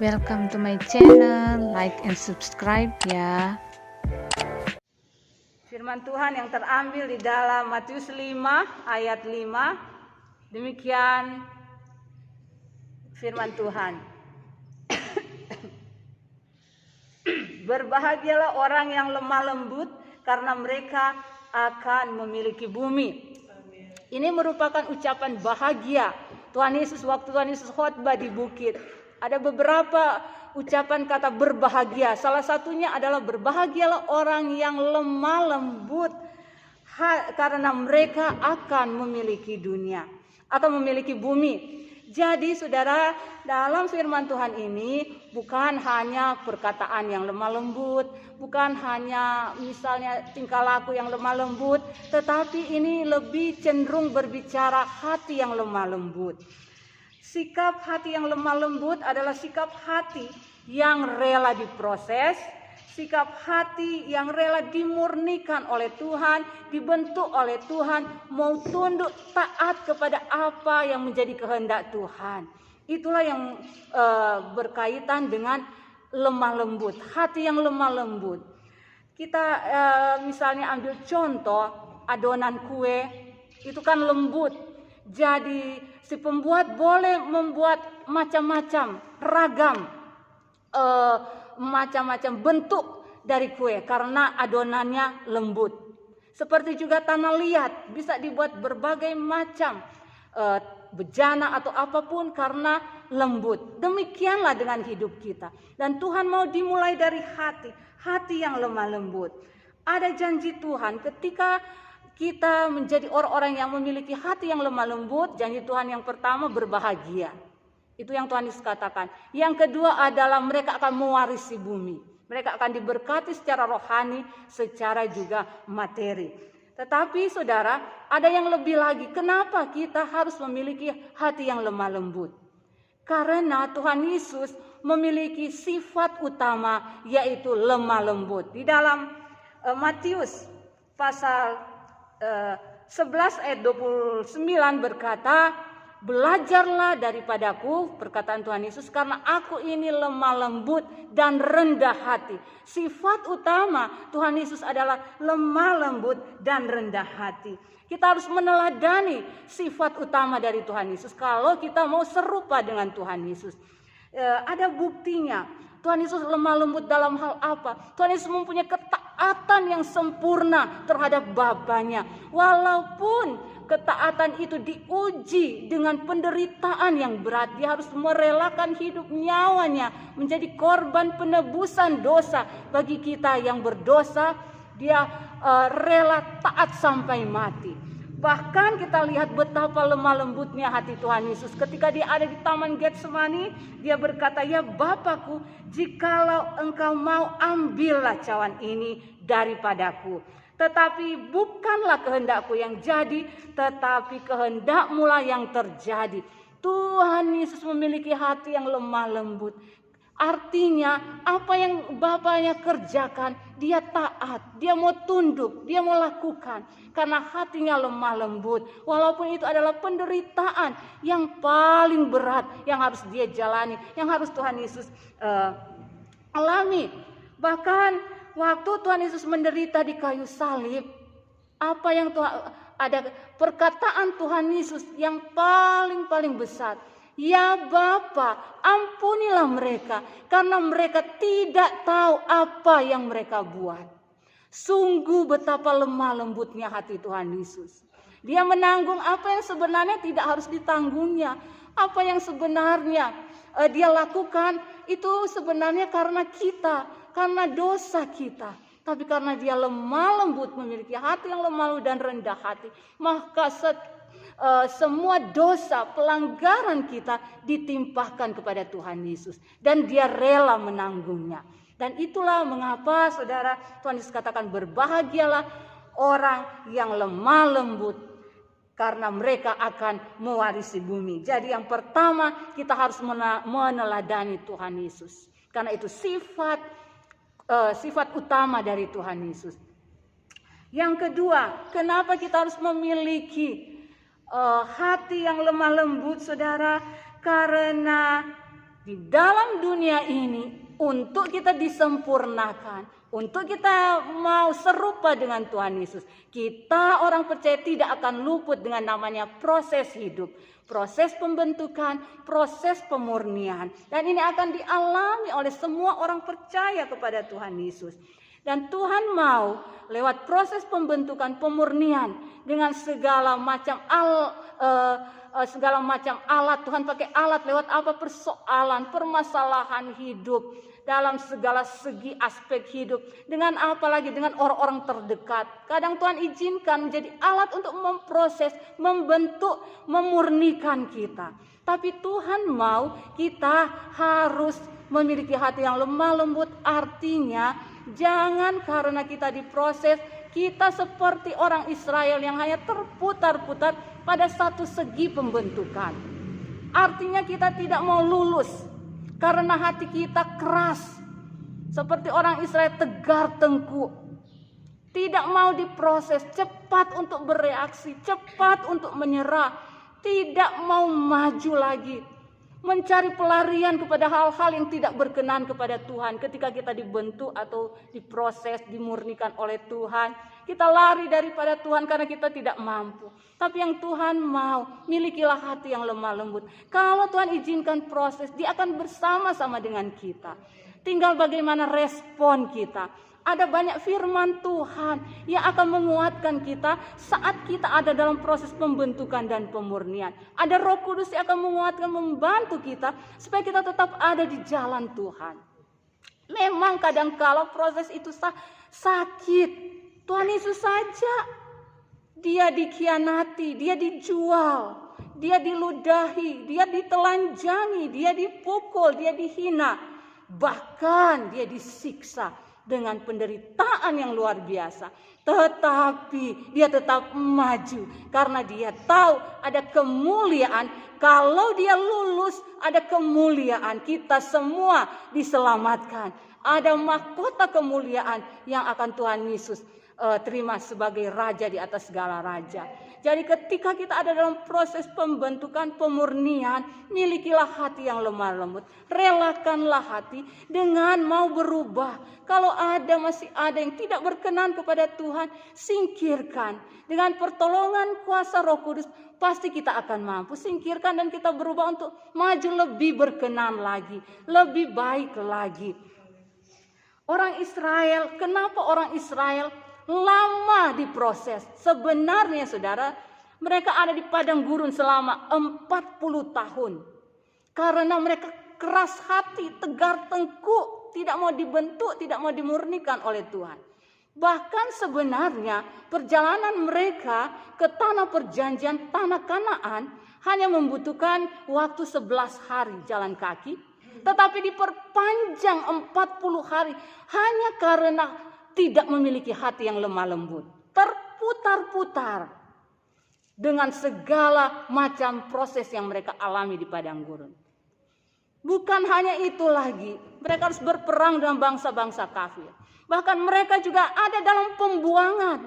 Welcome to my channel, like and subscribe ya. Firman Tuhan yang terambil di dalam Matius 5 ayat 5. Demikian firman Tuhan. Berbahagialah orang yang lemah lembut, karena mereka akan memiliki bumi. Ini merupakan ucapan bahagia Tuhan Yesus waktu Tuhan Yesus khotbah di bukit. Ada beberapa ucapan kata berbahagia. Salah satunya adalah berbahagialah orang yang lemah lembut, karena mereka akan memiliki dunia, akan memiliki bumi. Jadi saudara, dalam firman Tuhan ini bukan hanya perkataan yang lemah lembut, bukan hanya misalnya tingkah laku yang lemah lembut, tetapi ini lebih cenderung berbicara hati yang lemah lembut. Sikap hati yang lemah lembut adalah sikap hati yang rela diproses, sikap hati yang rela dimurnikan oleh Tuhan, dibentuk oleh Tuhan, mau tunduk taat kepada apa yang menjadi kehendak Tuhan. Itulah yang berkaitan dengan lemah lembut, hati yang lemah lembut. Kita misalnya ambil contoh adonan kue, itu kan lembut. Jadi si pembuat boleh membuat macam-macam ragam macam-macam bentuk dari kue karena adonannya lembut. Seperti juga tanah liat bisa dibuat berbagai macam bejana atau apapun karena lembut. Demikianlah dengan hidup kita. Dan Tuhan mau dimulai dari hati yang lemah lembut. Ada janji Tuhan ketika kita menjadi orang-orang yang memiliki hati yang lemah lembut. Janji Tuhan yang pertama berbahagia. Itu yang Tuhan Yesus katakan. Yang kedua adalah mereka akan mewarisi bumi. Mereka akan diberkati secara rohani, secara juga materi. Tetapi saudara, ada yang lebih lagi. Kenapa kita harus memiliki hati yang lemah lembut? Karena Tuhan Yesus memiliki sifat utama, yaitu lemah lembut. Di dalam Matius pasal 11 ayat 29 berkata, belajarlah daripadaku, perkataan Tuhan Yesus, karena aku ini lemah lembut dan rendah hati. Sifat utama Tuhan Yesus adalah lemah lembut dan rendah hati. Kita harus meneladani sifat utama dari Tuhan Yesus kalau kita mau serupa dengan Tuhan Yesus. Ada buktinya. Tuhan Yesus lemah lembut dalam hal apa? Tuhan Yesus mempunyai ketaatan yang sempurna terhadap Bapanya. Walaupun ketaatan itu diuji dengan penderitaan yang berat, dia harus merelakan hidup nyawanya menjadi korban penebusan dosa bagi kita yang berdosa. Dia rela taat sampai mati. Bahkan kita lihat betapa lemah lembutnya hati Tuhan Yesus. Ketika dia ada di Taman Getsemani, dia berkata, ya Bapakku, jikalau engkau mau, ambillah cawan ini daripadaku. Tetapi bukanlah kehendakku yang jadi, tetapi kehendakmu lah yang terjadi. Tuhan Yesus memiliki hati yang lemah lembut. Artinya apa yang Bapaknya kerjakan, dia taat, dia mau tunduk, dia mau lakukan. Karena hatinya lemah lembut. Walaupun itu adalah penderitaan yang paling berat yang harus dia jalani, yang harus Tuhan Yesus alami. Bahkan waktu Tuhan Yesus menderita di kayu salib, apa yang ada perkataan Tuhan Yesus yang paling besar. Ya Bapa, ampunilah mereka, karena mereka tidak tahu apa yang mereka buat. Sungguh betapa lemah lembutnya hati Tuhan Yesus. Dia menanggung apa yang sebenarnya tidak harus ditanggungnya. Apa yang sebenarnya dia lakukan itu sebenarnya karena kita, karena dosa kita. Tapi karena dia lemah lembut, memiliki hati yang lemah lembut dan rendah hati, maka semua dosa pelanggaran kita ditimpahkan kepada Tuhan Yesus. Dan dia rela menanggungnya. Dan itulah mengapa saudara, Tuhan Yesus katakan berbahagialah orang yang lemah lembut, karena mereka akan mewarisi bumi. Jadi yang pertama kita harus meneladani Tuhan Yesus. Karena itu sifat utama dari Tuhan Yesus. Yang kedua, kenapa kita harus memiliki hati yang lemah lembut, saudara? Karena di dalam dunia ini untuk kita disempurnakan, untuk kita mau serupa dengan Tuhan Yesus. Kita orang percaya tidak akan luput dengan namanya proses hidup, proses pembentukan, proses pemurnian. Dan ini akan dialami oleh semua orang percaya kepada Tuhan Yesus. Dan Tuhan mau lewat proses pembentukan, pemurnian dengan segala macam alat. Tuhan pakai alat lewat apa? Persoalan, permasalahan hidup dalam segala segi aspek hidup. Dengan apa lagi? Dengan orang-orang terdekat. Kadang Tuhan izinkan menjadi alat untuk memproses, membentuk, memurnikan kita. Tapi Tuhan mau kita harus memiliki hati yang lemah lembut. Artinya jangan karena kita diproses, kita seperti orang Israel yang hanya terputar-putar pada satu segi pembentukan. Artinya kita tidak mau lulus karena hati kita keras. Seperti orang Israel tegar tengkuk. Tidak mau diproses, cepat untuk bereaksi, cepat untuk menyerah. Tidak mau maju lagi. Mencari pelarian kepada hal-hal yang tidak berkenan kepada Tuhan. Ketika kita dibentuk atau diproses, dimurnikan oleh Tuhan, kita lari daripada Tuhan karena kita tidak mampu. Tapi yang Tuhan mau, milikilah hati yang lemah lembut. Kalau Tuhan izinkan proses, Dia akan bersama-sama dengan kita. Tinggal bagaimana respon kita. Ada banyak firman Tuhan yang akan menguatkan kita saat kita ada dalam proses pembentukan dan pemurnian. Ada Roh Kudus yang akan menguatkan, membantu kita supaya kita tetap ada di jalan Tuhan. Memang kadang-kala proses itu sakit. Tuhan Yesus saja, Dia dikhianati, Dia dijual, Dia diludahi, Dia ditelanjangi, Dia dipukul, Dia dihina, bahkan Dia disiksa dengan penderitaan yang luar biasa. Tetapi Dia tetap maju karena Dia tahu ada kemuliaan. Kalau Dia lulus, ada kemuliaan. Kita semua diselamatkan. Ada mahkota kemuliaan yang akan Tuhan Yesus terima sebagai raja di atas segala raja. Jadi ketika kita ada dalam proses pembentukan, pemurnian, milikilah hati yang lemah lembut. Relakanlah hati dengan mau berubah. Kalau masih ada yang tidak berkenan kepada Tuhan, singkirkan. Dengan pertolongan kuasa Roh Kudus, pasti kita akan mampu singkirkan dan kita berubah untuk maju lebih berkenan lagi, lebih baik lagi. Orang Israel, kenapa orang Israel lama diproses? Sebenarnya saudara, mereka ada di padang gurun selama 40 tahun. Karena mereka keras hati, tegar tengkuk, tidak mau dibentuk, tidak mau dimurnikan oleh Tuhan. Bahkan sebenarnya perjalanan mereka ke tanah perjanjian, tanah Kanaan, hanya membutuhkan waktu 11 hari jalan kaki. Tetapi diperpanjang 40 hari hanya karena tidak memiliki hati yang lemah lembut. Terputar-putar dengan segala macam proses yang mereka alami di padang gurun. Bukan hanya itu lagi, mereka harus berperang dengan bangsa-bangsa kafir. Bahkan mereka juga ada dalam pembuangan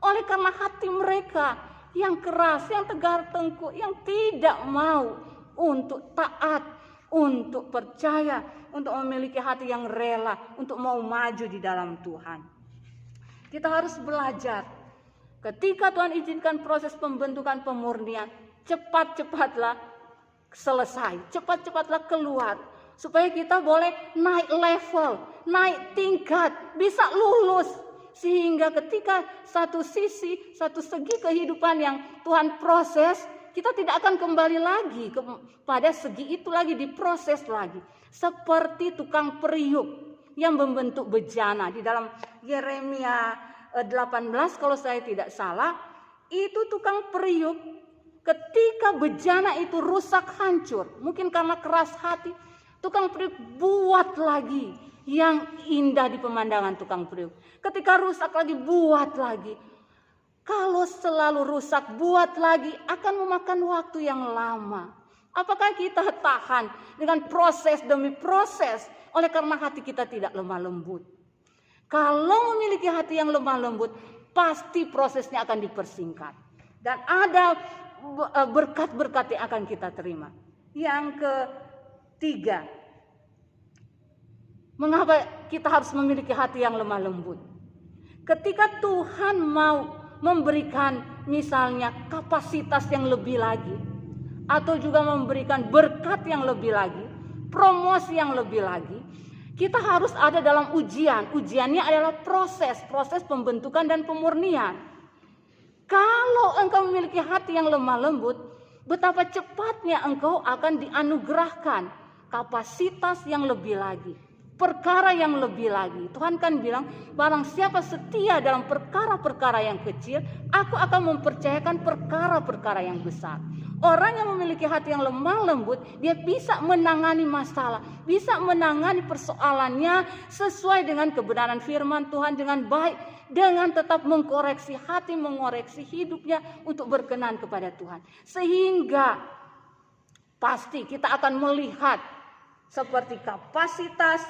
oleh karena hati mereka yang keras, yang tegar tengkuk, yang tidak mau untuk taat, untuk percaya, untuk memiliki hati yang rela, untuk mau maju di dalam Tuhan. Kita harus belajar. Ketika Tuhan izinkan proses pembentukan pemurnian, cepat-cepatlah selesai, cepat-cepatlah keluar. Supaya kita boleh naik level, naik tingkat, bisa lulus. Sehingga ketika satu sisi, satu segi kehidupan yang Tuhan proses, kita tidak akan kembali lagi kepada segi itu lagi, diproses lagi. Seperti tukang periuk yang membentuk bejana. Di dalam Yeremia 18 kalau saya tidak salah, itu tukang periuk ketika bejana itu rusak hancur. Mungkin karena keras hati, tukang periuk buat lagi yang indah di pemandangan tukang periuk. Ketika rusak lagi, buat lagi. Kalau selalu rusak, buat lagi, akan memakan waktu yang lama. Apakah kita tahan dengan proses demi proses oleh karena hati kita tidak lemah lembut? Kalau memiliki hati yang lemah lembut, pasti prosesnya akan dipersingkat. Dan ada berkat-berkat yang akan kita terima. Yang ketiga, Mengapa kita harus memiliki hati yang lemah lembut? Ketika Tuhan mau memberikan misalnya kapasitas yang lebih lagi, atau juga memberikan berkat yang lebih lagi, promosi yang lebih lagi, kita harus ada dalam ujian. Ujiannya adalah proses pembentukan dan pemurnian. Kalau engkau memiliki hati yang lemah lembut, betapa cepatnya engkau akan dianugerahkan kapasitas yang lebih lagi, perkara yang lebih lagi. Tuhan kan bilang, barang siapa setia dalam perkara-perkara yang kecil, aku akan mempercayakan perkara-perkara yang besar. Orang yang memiliki hati yang lemah lembut, dia bisa menangani masalah, bisa menangani persoalannya sesuai dengan kebenaran firman Tuhan dengan baik, dengan tetap mengkoreksi hati, mengoreksi hidupnya untuk berkenan kepada Tuhan. Sehingga pasti kita akan melihat seperti kapasitas,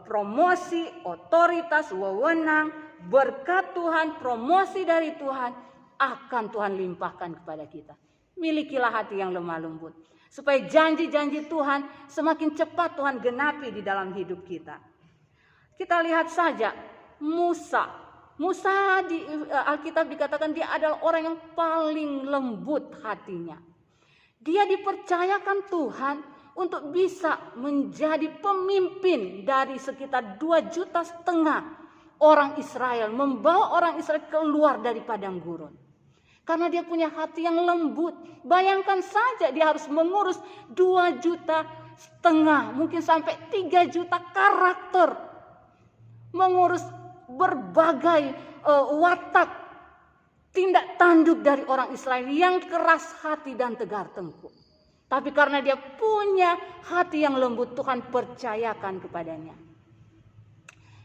promosi, otoritas, wewenang, berkat Tuhan, promosi dari Tuhan akan Tuhan limpahkan kepada kita. Milikilah hati yang lemah lembut, supaya janji-janji Tuhan semakin cepat Tuhan genapi di dalam hidup kita. Kita lihat saja Musa di Alkitab dikatakan dia adalah orang yang paling lembut hatinya. Dia dipercayakan Tuhan untuk bisa menjadi pemimpin dari sekitar 2,5 juta orang Israel, membawa orang Israel keluar dari padang gurun. Karena dia punya hati yang lembut. Bayangkan saja dia harus mengurus 2,5 juta, mungkin sampai 3 juta karakter. Mengurus berbagai watak tindak tanduk dari orang Israel yang keras hati dan tegar tengkuk. Tapi karena dia punya hati yang lembut, Tuhan percayakan kepadanya.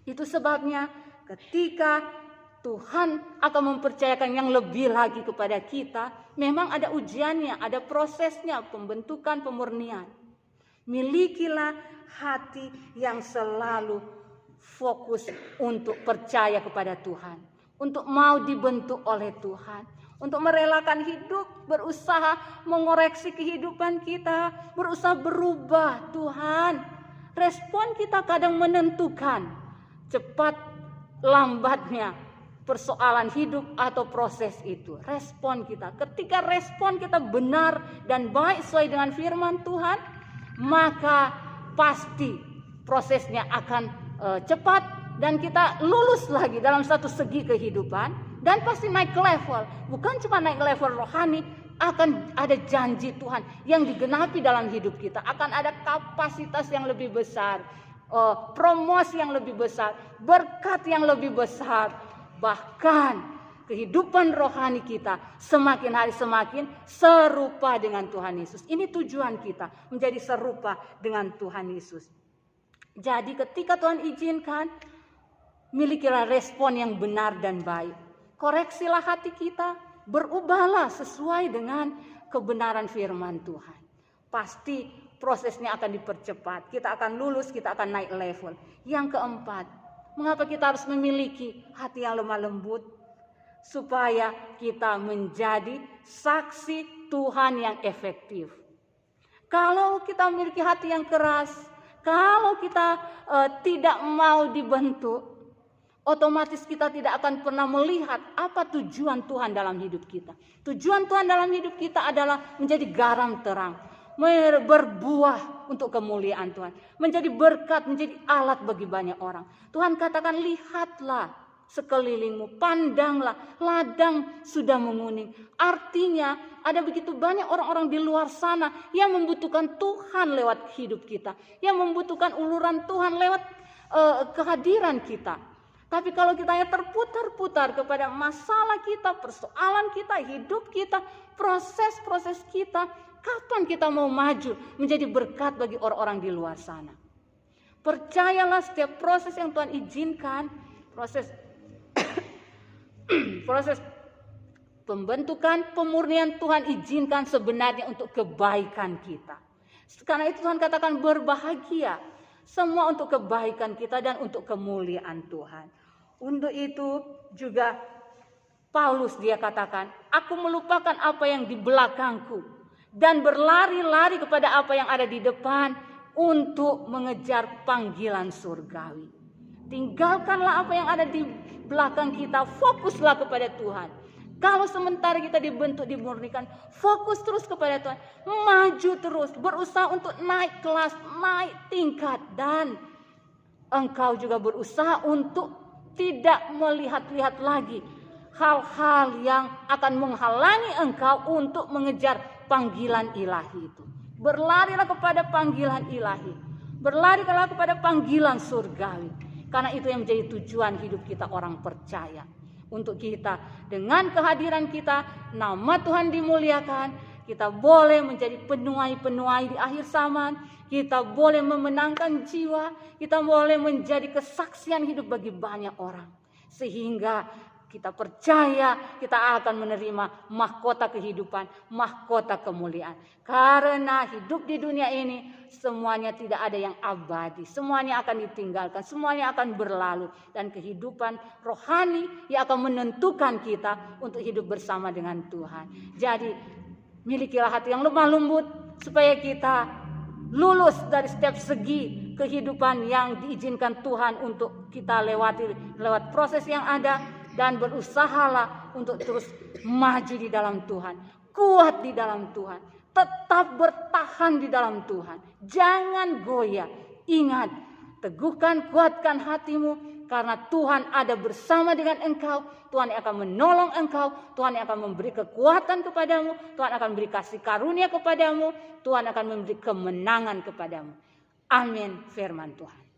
Itu sebabnya ketika Tuhan akan mempercayakan yang lebih lagi kepada kita, memang ada ujiannya, ada prosesnya, pembentukan, pemurnian. Milikilah hati yang selalu fokus untuk percaya kepada Tuhan, untuk mau dibentuk oleh Tuhan, untuk merelakan hidup, berusaha mengoreksi kehidupan kita, berusaha berubah. Tuhan, respon kita kadang menentukan cepat lambatnya persoalan hidup atau proses itu. Respon kita, ketika respon kita benar dan baik sesuai dengan firman Tuhan, maka pasti prosesnya akan cepat dan kita lulus lagi dalam satu segi kehidupan dan pasti naik level. Bukan cuma naik level rohani, akan ada janji Tuhan yang digenapi dalam hidup kita, akan ada kapasitas yang lebih besar, promosi yang lebih besar, berkat yang lebih besar. Bahkan kehidupan rohani kita semakin hari semakin serupa dengan Tuhan Yesus. Ini tujuan kita, menjadi serupa dengan Tuhan Yesus. Jadi ketika Tuhan izinkan, milikilah respon yang benar dan baik. Koreksilah hati kita, berubahlah sesuai dengan kebenaran firman Tuhan. Pasti prosesnya akan dipercepat, kita akan lulus, kita akan naik level. Yang keempat, mengapa kita harus memiliki hati yang lemah lembut? Supaya kita menjadi saksi Tuhan yang efektif. Kalau kita memiliki hati yang keras, kalau kita tidak mau dibentuk, otomatis kita tidak akan pernah melihat apa tujuan Tuhan dalam hidup kita. Tujuan Tuhan dalam hidup kita adalah menjadi garam terang, berbuah untuk kemuliaan Tuhan, menjadi berkat, menjadi alat bagi banyak orang. Tuhan katakan, lihatlah sekelilingmu, pandanglah, ladang sudah menguning. Artinya ada begitu banyak orang-orang di luar sana yang membutuhkan Tuhan lewat hidup kita, yang membutuhkan uluran Tuhan lewat kehadiran kita. Tapi kalau kita hanya terputar-putar kepada masalah kita, persoalan kita, hidup kita, proses-proses kita, kapan kita mau maju menjadi berkat bagi orang-orang di luar sana? Percayalah, setiap proses yang Tuhan izinkan, proses pembentukan, pemurnian Tuhan izinkan sebenarnya untuk kebaikan kita. Karena itu Tuhan katakan berbahagia, semua untuk kebaikan kita dan untuk kemuliaan Tuhan. Untuk itu juga Paulus dia katakan, aku melupakan apa yang di belakangku dan berlari-lari kepada apa yang ada di depan untuk mengejar panggilan surgawi. Tinggalkanlah apa yang ada di belakang kita, fokuslah kepada Tuhan. Kalau sementara kita dibentuk, dimurnikan, fokus terus kepada Tuhan. Maju terus, berusaha untuk naik kelas, naik tingkat. Dan engkau juga berusaha untuk tidak melihat-lihat lagi hal-hal yang akan menghalangi engkau untuk mengejar panggilan ilahi itu. Berlarilah kepada panggilan ilahi. Berlarilah kepada panggilan surgawi. Karena itu yang menjadi tujuan hidup kita orang percaya. Untuk kita, dengan kehadiran kita, nama Tuhan dimuliakan. Kita boleh menjadi penuai-penuai di akhir zaman. Kita boleh memenangkan jiwa. Kita boleh menjadi kesaksian hidup bagi banyak orang. Sehingga kita percaya kita akan menerima mahkota kehidupan, mahkota kemuliaan. Karena hidup di dunia ini semuanya tidak ada yang abadi. Semuanya akan ditinggalkan, semuanya akan berlalu. Dan kehidupan rohani yang akan menentukan kita untuk hidup bersama dengan Tuhan. Jadi milikilah hati yang lemah lembut supaya kita lulus dari setiap segi kehidupan yang diizinkan Tuhan untuk kita lewati lewat proses yang ada. Dan berusahalah untuk terus maju di dalam Tuhan. Kuat di dalam Tuhan. Tetap bertahan di dalam Tuhan. Jangan goyah. Ingat, teguhkan, kuatkan hatimu. Karena Tuhan ada bersama dengan engkau. Tuhan akan menolong engkau. Tuhan akan memberi kekuatan kepadamu. Tuhan akan memberi kasih karunia kepadamu. Tuhan akan memberi kemenangan kepadamu. Amin, firman Tuhan.